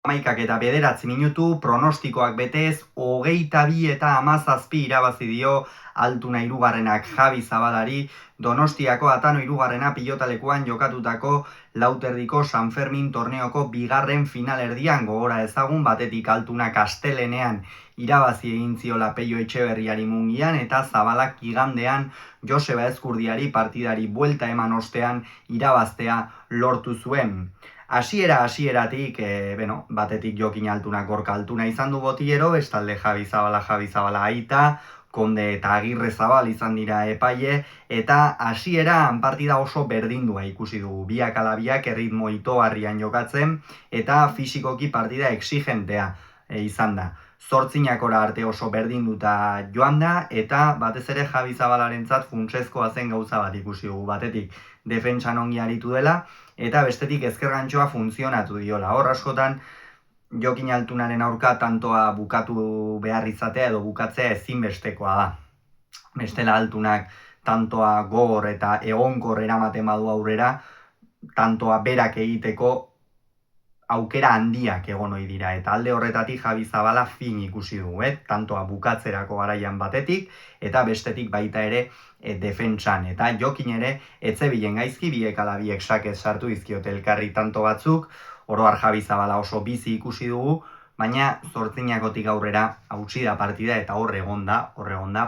11:09 pronostikoak betez, 22-17 irabazi dio Altuna hirugarrenak Javi Zabalari, Donostiako Atano hirugarrena pilotalekuan jokatutako Lauterdiko San Fermin torneoko bigarren finalerdian. Gogora ezagun, batetik Altunak astelenean irabazi egin ziola Pello Etxeberriari Mungian, eta Zabalak igandean Joseba Ezkurdiari partidari buelta eman ostean irabaztea lortu zuen. Hasieratik, batetik Jokin Altunak Gorka Altuna izan du botillero, bestalde Javi Zabala aita, Konde eta Agirre Zabal izan dira epaile, eta hasieran partida oso berdindua ikusi dugu. Biak ala biak erritmo itogarrian jokatzen, eta fisikoki partida exigentea izan da. Zortzinakora arte oso berdinduta joan da, eta batez ere Javi Zabalarentzat funtsezkoa zen gauza bat ikusi dugu. Batetik defentsan ongi aritu dela, eta bestetik ezkergantxoa funtzionatu diola. Hor askotan Jokin Altunaren aurka tantoa bukatu behar izatea edo bukatzea ezinbestekoa da. Bestela Altunak tantoa gogor eta egonkor eramaten badu aurrera, tantoa berak egiteko aukera handiak egon ohi dira, eta alde horretatik Javi Zabala fin ikusi du, tantoa bukatzerako garaian batetik, eta bestetik baita ere defentsan, eta Jokin ere etzebilen gaizki, biek ala biek sakez sartu izkiote elkarri tanto batzuk, oroar Javi Zabala oso bizi ikusi dugu, baina 8 aurrera hautsi da partida, eta hor egon da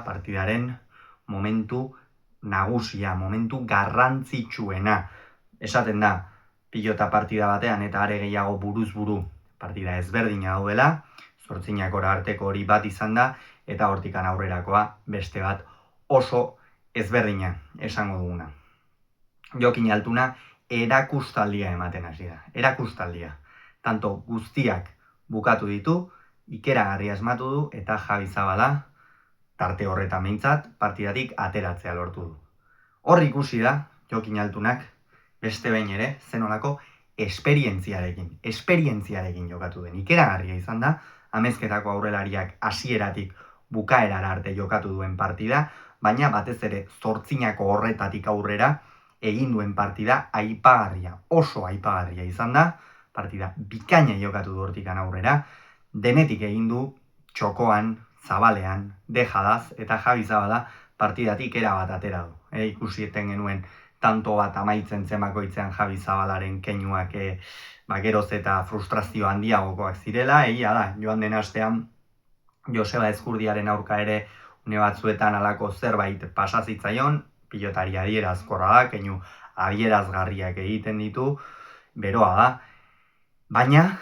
partidaren momentu nagusia, momentu garrantzitsuena. Esaten da, pilota partida batean eta are gehiago buruz buru partida ezberdina daudela, 8 arteko hori bat izan da, eta hortikan aurrerakoa beste bat oso ezberdina esango duguna. Jokin Altuna erakustaldia ematen hasi da, erakustaldia. Tanto guztiak bukatu ditu, ikeragarri asmatu du, eta Javi Zabala tarte horretan behintzat partidatik ateratzea lortu du. Hor ikusi da Jokin Altunak beste behin ere, zenolako esperientziarekin jokatu den. Ikeragarria izan da, amezketako aurrelariak hasieratik bukaerara arte jokatu duen partida, baina batez ere 8 horretatik aurrera egin duen partida aipagarria, oso aipagarria izan da, partida bikaina jokatu du hortikan aurrera, denetik egin du txokoan, Zabalean, dejadaz, eta Javi Zabala partidatik erabat atera du. Ikusi eten genuen tanto bat amaitzen zemakoitzean Javi Zabalaren keinuak geroz eta frustrazio handiagokoak zirela, egia da, joan den astean Joseba Ezkurdiaren aurka ere une batzuetan alako zerbait pasazitzaion, pilotari adierazkorra da, keinu adierazgarriak egiten ditu, beroa da, baina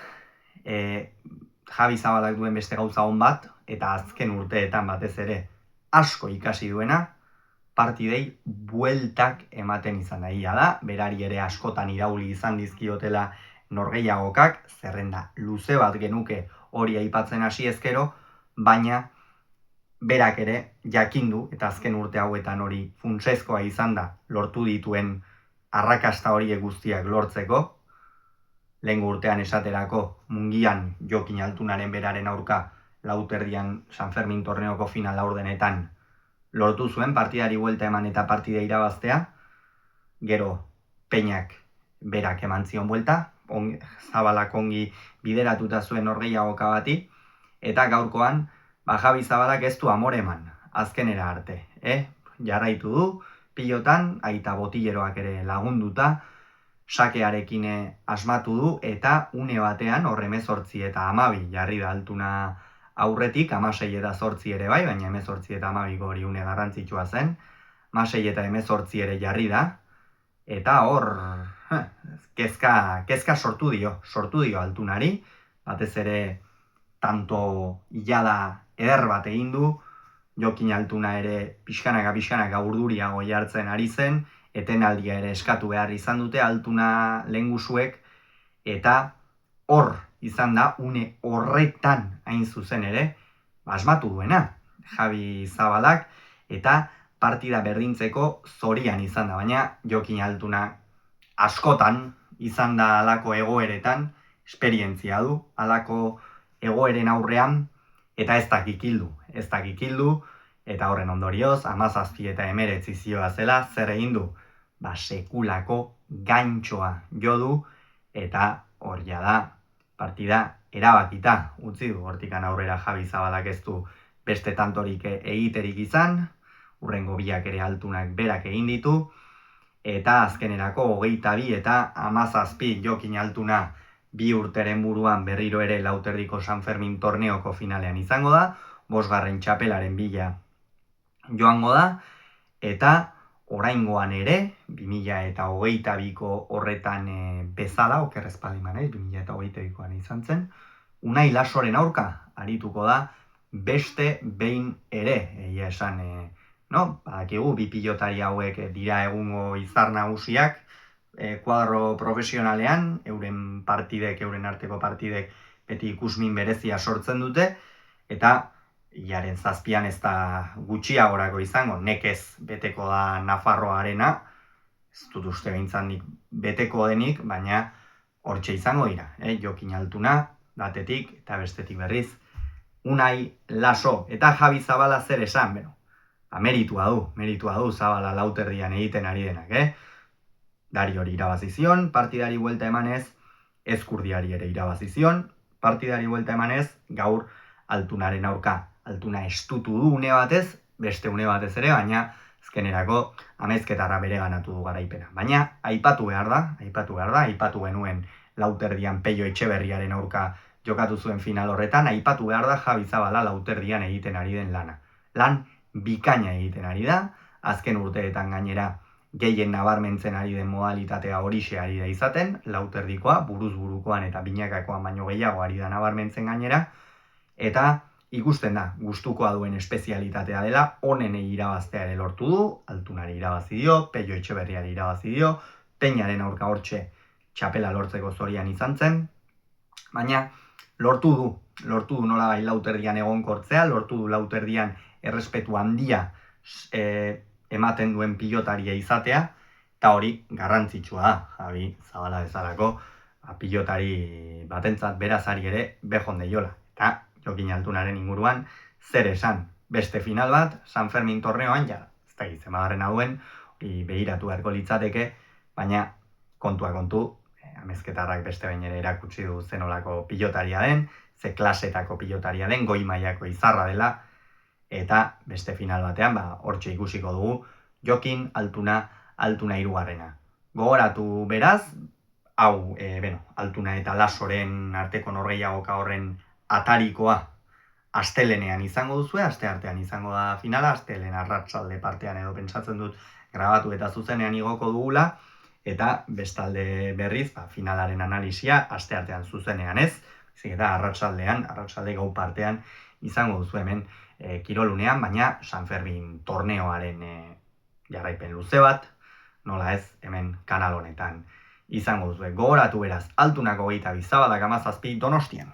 Javi Zabalak duen beste gauza on bat, eta azken urteetan batez ere asko ikasi duena, partidei bueltak ematen izan da, berari ere askotan irauli izan dizkiotela norgehiagokak, zerrenda luze bat genuke hori aipatzen hasi ezkero, baina berak ere jakindu, eta azken urte hauetan hori funtsezkoa izan da lortu dituen arrakasta horiek guztiak lortzeko, lehengo urtean esaterako Mungian Jokin Altunaren beraren aurka Lauterdian San Fermin torneoko final laurdenetan lortu zuen partidari buelta eman eta partida irabaztea, gero Peñak berak eman zion buelta, Zabalak ongi bideratuta zuen norgehiagoka bati, eta gaurkoan Javi Zabalak ez du amore eman, azkenera arte. Jarraitu du, pilotan, aita botilleroak ere lagunduta, sakearekin asmatu du, eta une batean, horre 18 eta 12 jarri da Altuna aurretik, 16 eta 8 ere bai, baina 18 eta 12 hori une garrantzitsua zen, 16 eta 18 ere jarri da, eta hor, kezka sortu dio Altunari, batez ere tanto ilada eder bat egin du, Jokin Altuna ere pixkanaka urduriago jartzen ari zen, etenaldia ere eskatu behar izan dute Altuna lehengusuek, eta hor izan da, une horretan hain zuzen ere, asmatu duena, Javi Zabalak, eta partida berdintzeko zorian izan da, baina Jokin Altuna askotan izan da alako egoeretan, esperientzia du, alako egoeren aurrean, eta ez dakikildu, eta horren ondorioz, 17 eta 19 zioa zela, zer egin du? Sekulako gaintxoa jo du, eta hor ja da, partida erabakita utzi du hortikan aurrera Javi Zabalak ez du beste tantorik egiterik izan, urrengo biak ere altunak berak egin ditu, eta azkenerako 22 eta 17 Jokin Altuna 2 urteren buruan berriro ere Lauterdiko San Fermin torneoko finalean izango da, 5. txapelaren bila joango da, eta oraingoan ere, 2022ko horretan bezala, okerrez padiman, 2022koan izan zen, Unai Lasoren aurka arituko da beste behin ere, egia esan, badakigu, bi pilotari hauek dira egungo izar nagusiak, kuadro profesionalean, euren arteko partidek beti ikusmin berezia sortzen dute, eta hilaren 7an ez da gutxiagorako izango, nekez beteko da Nafarroarena, ez dut uste behintzat beteko denik, baina hortxe izango dira, Jokin Altuna, batetik eta bestetik berriz, Unai Laso eta Javi Zabala zer esan, meritua du Zabala Lauterdian egiten ari denak, Dari hori irabazizion, partidari buelta emanez, Ezkurdiari ere irabazizion, partidari buelta emanez, gaur Altunaren aurka. Altuna estutu du une batez, beste une batez ere, baina azkenerako Amezketarra bere ganatu du garaipena. Baina aipatu behar da, aipatu genuen Lauterdian Peio Etxeberriaren aurka jokatu zuen final horretan, aipatu behar da Javi Zabala Lauterdian egiten ari den lana. Lan bikaina egiten ari da, azken urteetan gainera gehien nabarmentzen ari den modalitatea horixe ari da izaten, Lauterdikoa, buruz burukoan eta binakakoan baino gehiago ari da nabarmentzen gainera, eta ikusten da, gustukoa duen espezialitatea dela, honen irabaztea ere lortu du, Altunari irabazi dio, Peio Etxeberriari irabazi dio, Peñaren aurka hortxe txapela lortzeko zorian izan zen, baina lortu du nola bai Lauterdian egonkortzea, lortu du Lauterdian errespetu handia ematen duen pilotaria izatea, eta hori garrantzitsua da, Javi Zabala bezalako pilotari batentzat berazari ere bejon deiola. Eta Jokin Altunaren inguruan zer esan, beste final bat, San Fermin torneoan, ez da gizen bagarrena duen, hori behiratu beharko litzateke, baina kontua kontu, Amezketarrak beste behin ere erakutsi du zenolako pilotaria den, ze klasetako pilotaria den, goi mailako izarra dela, eta beste final batean, hortxe ikusiko dugu, Jokin Altuna 3. Gogoratu beraz, hau, Altuna eta Lasoren arteko norgehiagoka horren atarikoa astelenean izango duzue, asteartean izango da finala, astelehen arratsalde partean edo pentsatzen dut grabatu eta zuzenean igoko dugula, eta bestalde berriz, finalaren analisia asteartean zuzenean ez, eta arratsalde gau partean izango duzu hemen kirolunean, baina San Fermin torneoaren jarraipen luze bat, nola ez, hemen kanal honetan izango duzu. Gogoratu beraz, Altunako 22, Zabalak 17 Donostian.